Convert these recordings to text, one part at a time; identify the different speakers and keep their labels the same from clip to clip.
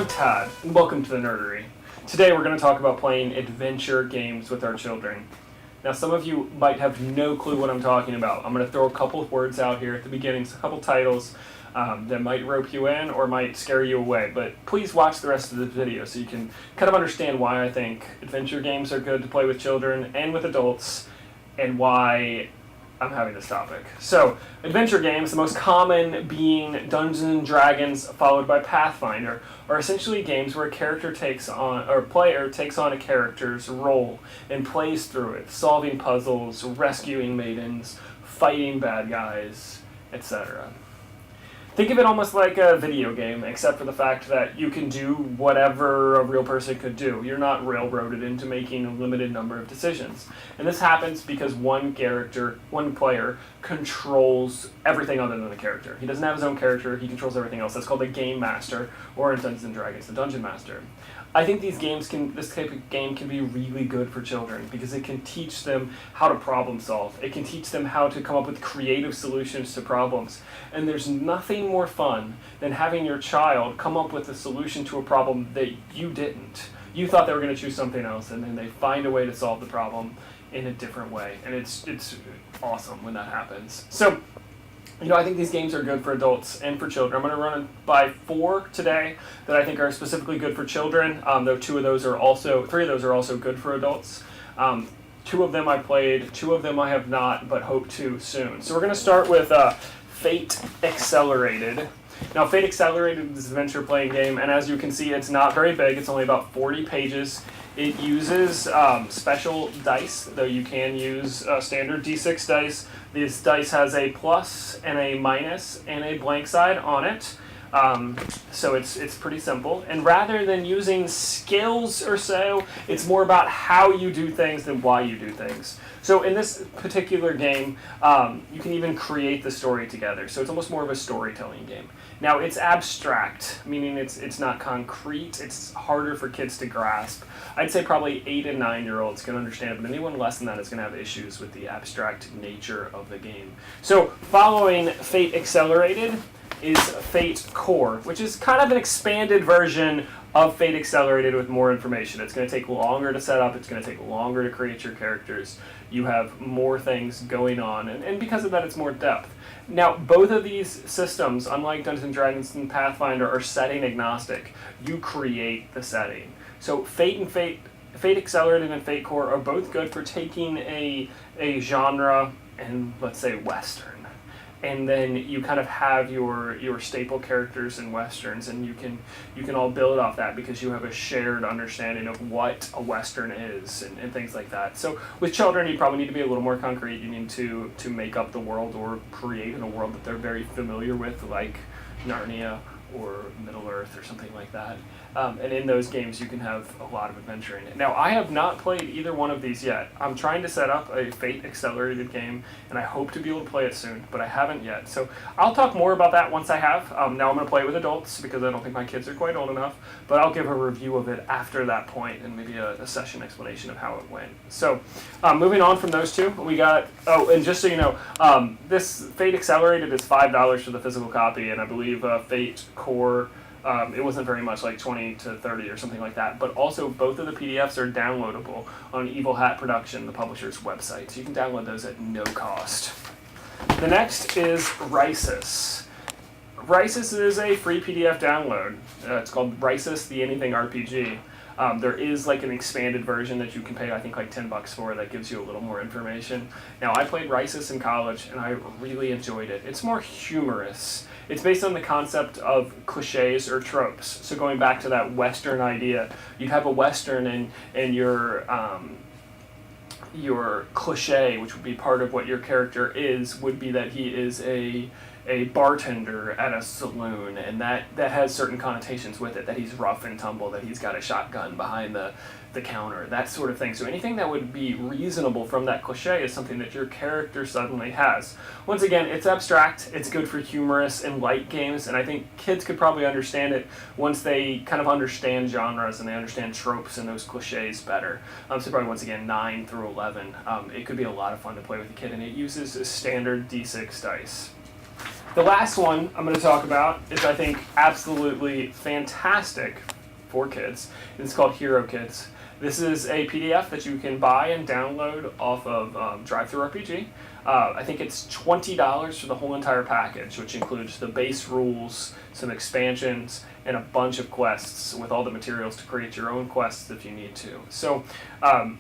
Speaker 1: I'm Todd, and welcome to the Nerdery. Today we're going to talk about playing adventure games with our children. Now some of you might have no clue what I'm talking about. I'm going to throw a couple of words out here at the beginning, a couple titles that might rope you in or might scare you away, but please watch the rest of the video so you can kind of understand why I think adventure games are good to play with children and with adults, and why I'm having this topic. So, adventure games, the most common being Dungeons & Dragons followed by Pathfinder, are essentially games where a character takes on, or a player takes on a character's role and plays through it, solving puzzles, rescuing maidens, fighting bad guys, etc. Think of it almost like a video game, except for the fact that you can do whatever a real person could do. You're not railroaded into making a limited number of decisions. And this happens because one player, controls everything other than the character. He doesn't have his own character, he controls everything else. That's called a game master, or in Dungeons & Dragons, the dungeon master. I think this type of game can be really good for children because it can teach them how to problem solve. It can teach them how to come up with creative solutions to problems. And there's nothing more fun than having your child come up with a solution to a problem that you didn't. You thought they were going to choose something else, and then they find a way to solve the problem in a different way. And it's awesome when that happens. So, I think these games are good for adults and for children. I'm going to run by 4 today that I think are specifically good for children, though three of those are also good for adults. 2 of them I played, 2 of them I have not, but hope to soon. So we're going to start with Fate Accelerated. Now, Fate Accelerated is an adventure playing game, and as you can see, it's not very big. It's only about 40 pages. It uses special dice, though you can use standard D6 dice. This dice has a plus and a minus and a blank side on it. So it's pretty simple. And rather than using skills or so, it's more about how you do things than why you do things. So in this particular game, you can even create the story together. So it's almost more of a storytelling game. Now, it's abstract, meaning it's not concrete. It's harder for kids to grasp. I'd say probably 8 and 9-year-olds can understand it, but anyone less than that is going to have issues with the abstract nature of the game. So following Fate Accelerated is Fate Core, which is kind of an expanded version of Fate Accelerated with more information. It's going to take longer to set up. It's going to take longer to create your characters. You have more things going on, and because of that, it's more depth. Now, both of these systems, unlike Dungeons & Dragons and Pathfinder, are setting agnostic. You create the setting. So Fate Accelerated and Fate Core are both good for taking a genre and, let's say, Western. And then you kind of have your staple characters in Westerns, and you can all build off that because you have a shared understanding of what a Western is and things like that. So with children, you probably need to be a little more concrete. You need to make up the world or create in a world that they're very familiar with, like Narnia or Middle-earth or something like that. And in those games, you can have a lot of adventuring. Now, I have not played either one of these yet. I'm trying to set up a Fate Accelerated game, and I hope to be able to play it soon, but I haven't yet. So I'll talk more about that once I have. Now I'm going to play it with adults because I don't think my kids are quite old enough, but I'll give a review of it after that point and maybe a session explanation of how it went. So moving on from those two, we got, and just so you know, this Fate Accelerated is $5 for the physical copy, and I believe Fate Core, it wasn't very much, like 20 to 30 or something like that, but also both of the PDFs are downloadable on Evil Hat Production, the publisher's website, so you can download those at no cost. The next is Risus. Risus is a free PDF download. It's called Risus, the Anything RPG. There is like an expanded version that you can pay, I think, like $10 for, that gives you a little more information. Now, I played Risus in college, and I really enjoyed it. It's more humorous. It's based on the concept of cliches or tropes. So going back to that Western idea, you'd have a Western, and your cliche, which would be part of what your character is, would be that he is a bartender at a saloon, and that has certain connotations with it, that he's rough and tumble, that he's got a shotgun behind the counter, that sort of thing. So anything that would be reasonable from that cliche is something that your character suddenly has. Once again, it's abstract, it's good for humorous and light games, and I think kids could probably understand it once they kind of understand genres and they understand tropes and those cliches better. So probably, once again, 9 through 11. It could be a lot of fun to play with a kid, and it uses a standard D6 dice. The last one I'm going to talk about is, I think, absolutely fantastic for kids. It's called Hero Kids. This is a PDF that you can buy and download off of Drive-Thru RPG. I think it's $20 for the whole entire package, which includes the base rules, some expansions, and a bunch of quests with all the materials to create your own quests if you need to. So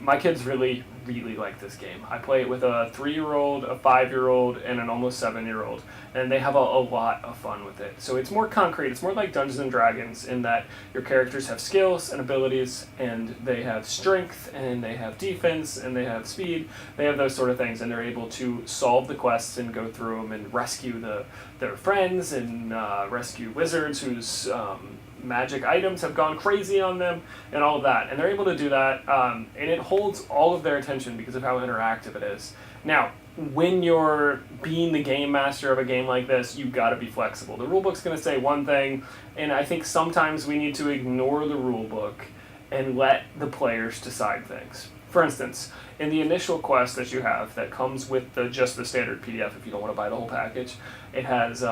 Speaker 1: my kids really, really like this game. I play it with a 3-year-old, a 5-year-old, and an almost 7-year-old, and they have a lot of fun with it. So it's more concrete. It's more like Dungeons and Dragons in that your characters have skills and abilities, and they have strength, and they have defense, and they have speed. They have those sort of things, and they're able to solve the quests and go through them and rescue their friends and rescue wizards whose magic items have gone crazy on them and all of that. And they're able to do that, and it holds all of their attention because of how interactive it is. Now, when you're being the game master of a game like this, you've got to be flexible. The rulebook's going to say one thing, and I think sometimes we need to ignore the rulebook and let the players decide things. For instance, in the initial quest that you have that comes with just the standard PDF, if you don't want to buy the whole package, it has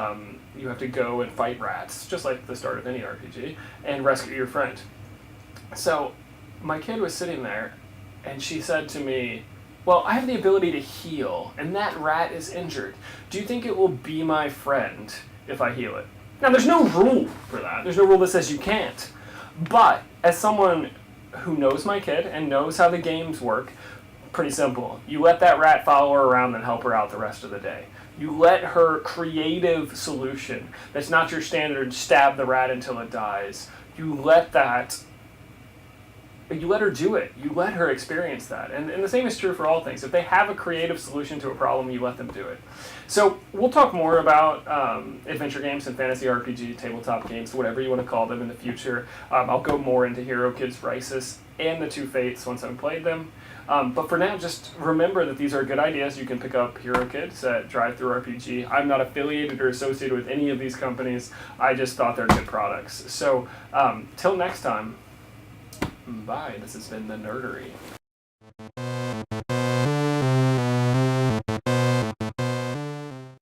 Speaker 1: you have to go and fight rats, just like the start of any RPG, and rescue your friend. So my kid was sitting there, and she said to me, well, I have the ability to heal, and that rat is injured. Do you think it will be my friend if I heal it? Now, there's no rule for that. There's no rule that says you can't. But as someone who knows my kid and knows how the games work, pretty simple. You let that rat follow her around and help her out the rest of the day. You let her creative solution that's not your standard stab the rat until it dies. You let her do it. You let her experience that. And the same is true for all things. If they have a creative solution to a problem, you let them do it. So we'll talk more about adventure games and fantasy RPG, tabletop games, whatever you want to call them in the future. I'll go more into Hero Kids Rises and the Two Fates once I've played them. But for now, just remember that these are good ideas. You can pick up Hero Kids at Drive-Thru RPG. I'm not affiliated or associated with any of these companies. I just thought they're good products. So till next time, bye. This has been The Nerdery.